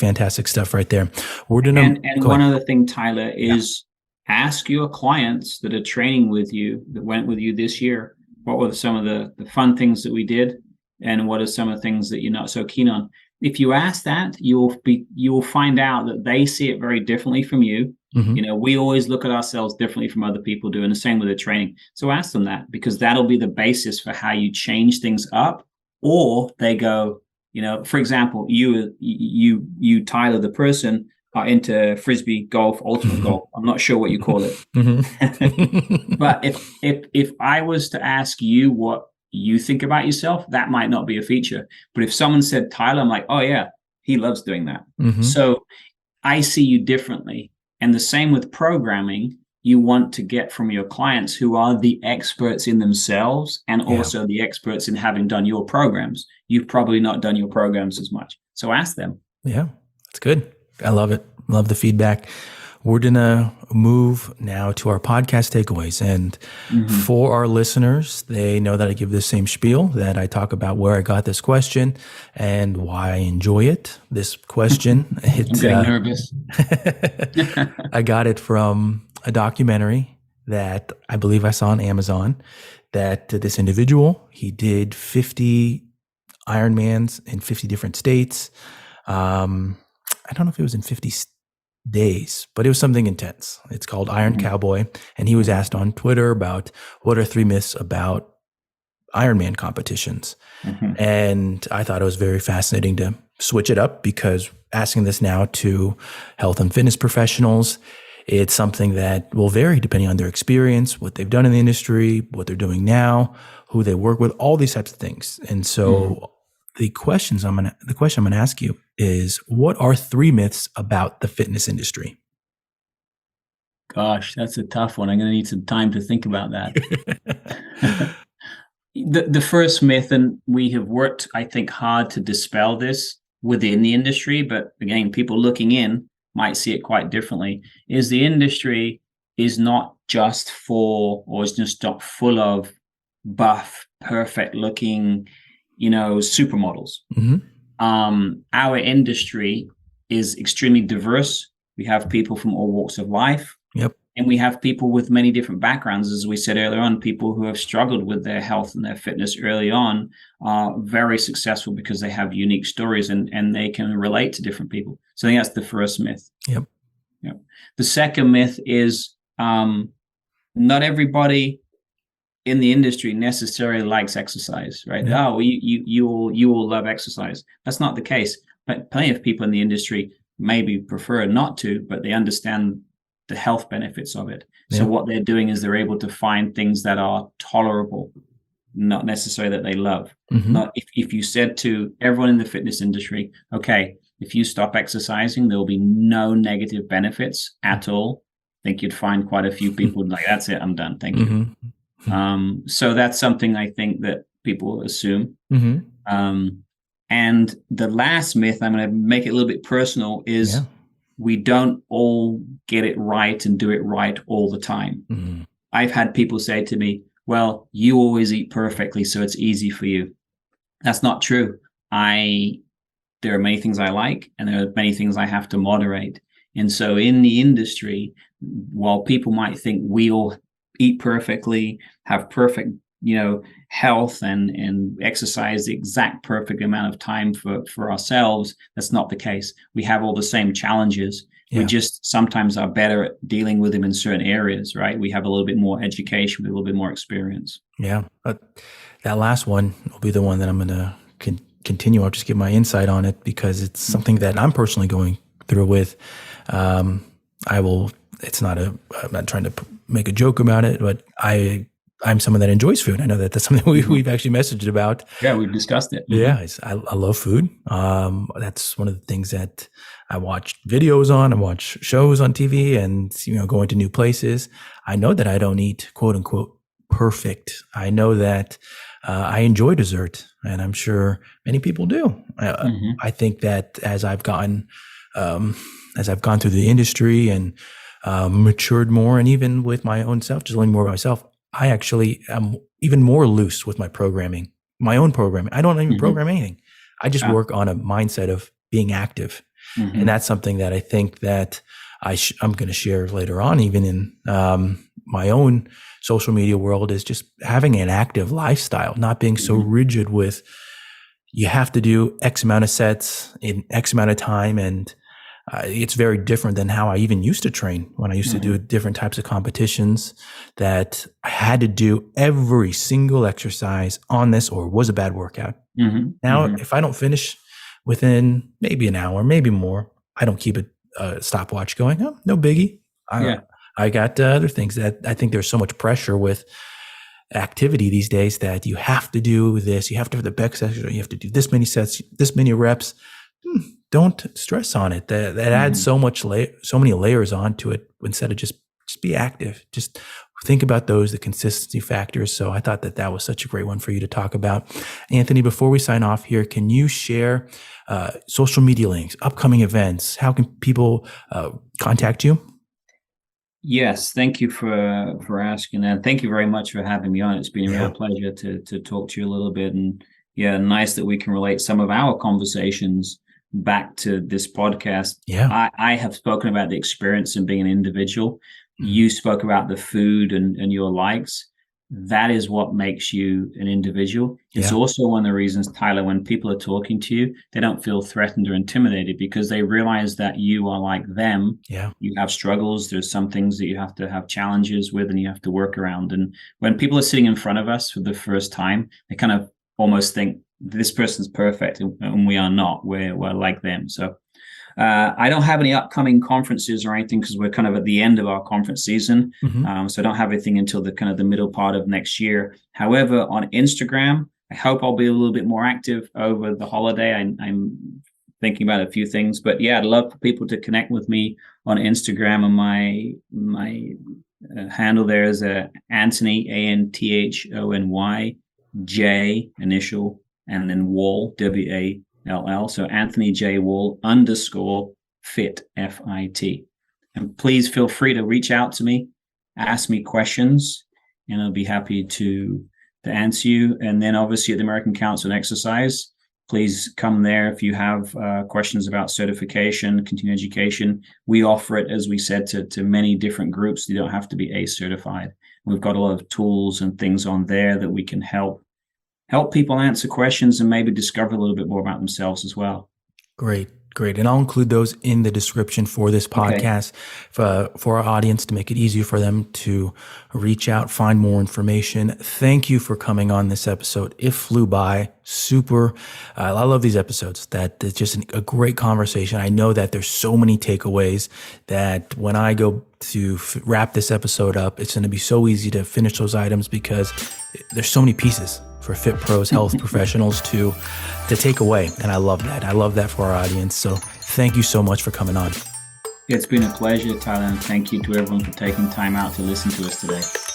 stuff right there. We're gonna and one other thing, Tyler, is ask your clients that are training with you, that went with you this year, what were some of the fun things that we did, and what are some of the things that you're not so keen on? If you ask that, you will find out that they see it very differently from you. We always look at ourselves differently from other people doing the same with their training. So ask them that, because that'll be the basis for how you change things up. Or they go, for example, you, Tyler, the person, are into frisbee golf, ultimate golf. I'm not sure what you call it. But if I was to ask you what you think about yourself, that might not be a feature. But if someone said Tyler, I'm like, oh yeah, he loves doing that. So I see you differently. And the same with programming. You want to get from your clients who are the experts in themselves and also the experts in having done your programs. You've probably not done your programs as much. So ask them. Yeah, that's good. I love it. Love the feedback. We're going to move now to our podcast takeaways. And for our listeners, they know that I give the same spiel, that I talk about where I got this question and why I enjoy it. This question, I'm getting nervous. I got it from a documentary that I believe I saw on Amazon, that this individual, he did 50 Ironmans in 50 different states. I don't know if it was in 50 days, but it was something intense. It's called Iron Cowboy. And he was asked on Twitter about what are 3 myths about Ironman competitions. And I thought it was very fascinating to switch it up, because asking this now to health and fitness professionals, it's something that will vary depending on their experience, what they've done in the industry, what they're doing now, who they work with, all these types of things. And so the question I'm going to ask you is, what are 3 myths about the fitness industry? Gosh, that's a tough one. I'm going to need some time to think about that. The first myth, and we have worked, I think, hard to dispel this within the industry, but again, people looking in might see it quite differently, is the industry is not just for, or is just not full of buff, perfect looking, supermodels. Our industry is extremely diverse. We have people from all walks of life. And we have people with many different backgrounds. As we said earlier on, people who have struggled with their health and their fitness early on are very successful because they have unique stories and they can relate to different people. So I think that's the first myth. The second myth is not everybody in the industry necessarily likes exercise, right? Oh, you all love exercise. That's not the case. But plenty of people in the industry maybe prefer not to, but they understand the health benefits of it. So what they're doing is they're able to find things that are tolerable, not necessarily that they love. Not if you said to everyone in the fitness industry, okay, if you stop exercising, there will be no negative benefits at all, I think you'd find quite a few people like, that's it, I'm done, thank you. So that's something I think that people assume. And the last myth, I'm going to make it a little bit personal, is we don't all get it right and do it right all the time. I've had people say to me, well, you always eat perfectly, so it's easy for you. That's not true. There are many things I like, and there are many things I have to moderate. And so in the industry, while people might think we all eat perfectly, have perfect, health and exercise the exact perfect amount of time for ourselves, that's not the case. We have all the same challenges. We just sometimes are better at dealing with them in certain areas, right? We have a little bit more education, a little bit more experience. That last one will be the one that I'm going to continue. I'll just give my insight on it, because it's something that I'm personally going through with. I'm not trying to make a joke about it, but I'm someone that enjoys food. I know that that's something we've actually messaged about. Yeah, we've discussed it. I love food. That's one of the things that I watch videos on. I watch shows on TV, and going to new places. I know that I don't eat quote unquote perfect. I know that I enjoy dessert, and I'm sure many people do. I think that as I've gone through the industry and matured more, and even with my own self, just learning more about myself, I actually am even more loose with my programming, my own programming. I don't even program anything. I just work on a mindset of being active. And that's something that I think that I'm going to share later on, even in my own social media world, is just having an active lifestyle, not being so rigid with, you have to do X amount of sets in X amount of time. And It's very different than how I even used to train when I used to do different types of competitions, that I had to do every single exercise on this or it was a bad workout. Now, if I don't finish within maybe an hour, maybe more, I don't keep a stopwatch going. Oh, no biggie. I got other things. That I think there's so much pressure with activity these days that you have to do this, you have to have the best exercise, you have to do this many sets, this many reps. Don't stress on it. That adds so many layers onto it instead of just be active. Just think about the consistency factors. So I thought that was such a great one for you to talk about. Anthony, before we sign off here, can you share social media links, upcoming events? How can people contact you? Yes, thank you for asking that. Thank you very much for having me on. It's been a real pleasure to talk to you a little bit, and nice that we can relate some of our conversations back to this podcast. I have spoken about the experience in being an individual. You spoke about the food and your likes. That is what makes you an individual. It's also one of the reasons, Tyler, when people are talking to you, they don't feel threatened or intimidated because they realize that you are like them. You have struggles. There's some things that you have to have challenges with and you have to work around. And when people are sitting in front of us for the first time, they kind of almost think this person's perfect and we are not. We're like them. So I don't have any upcoming conferences or anything because we're kind of at the end of our conference season. So I don't have anything until the middle part of next year. However, on Instagram, I hope I'll be a little bit more active over the holiday. I'm thinking about a few things, but I'd love for people to connect with me on Instagram, and my handle there is Anthony, Anthony J initial and then Wall, WALL. So Anthony J Wall _fit FIT. And please feel free to reach out to me, ask me questions, and I'll be happy to answer you. And then obviously at the American Council on Exercise, please come there if you have questions about certification, continuing education. We offer it, as we said, to many different groups. You don't have to be ACE certified. We've got a lot of tools and things on there that we can help people answer questions and maybe discover a little bit more about themselves as well. Great. And I'll include those in the description for this podcast for our audience to make it easier for them to reach out, find more information. Thank you for coming on this episode. It flew by. Super. I love these episodes. That it's just a great conversation. I know that there's so many takeaways that when I go to wrap this episode up, it's going to be so easy to finish those items because there's so many pieces for fit pros, health professionals to take away. And I love that. I love that for our audience. So thank you so much for coming on. It's been a pleasure, Tyler, and thank you to everyone for taking time out to listen to us today.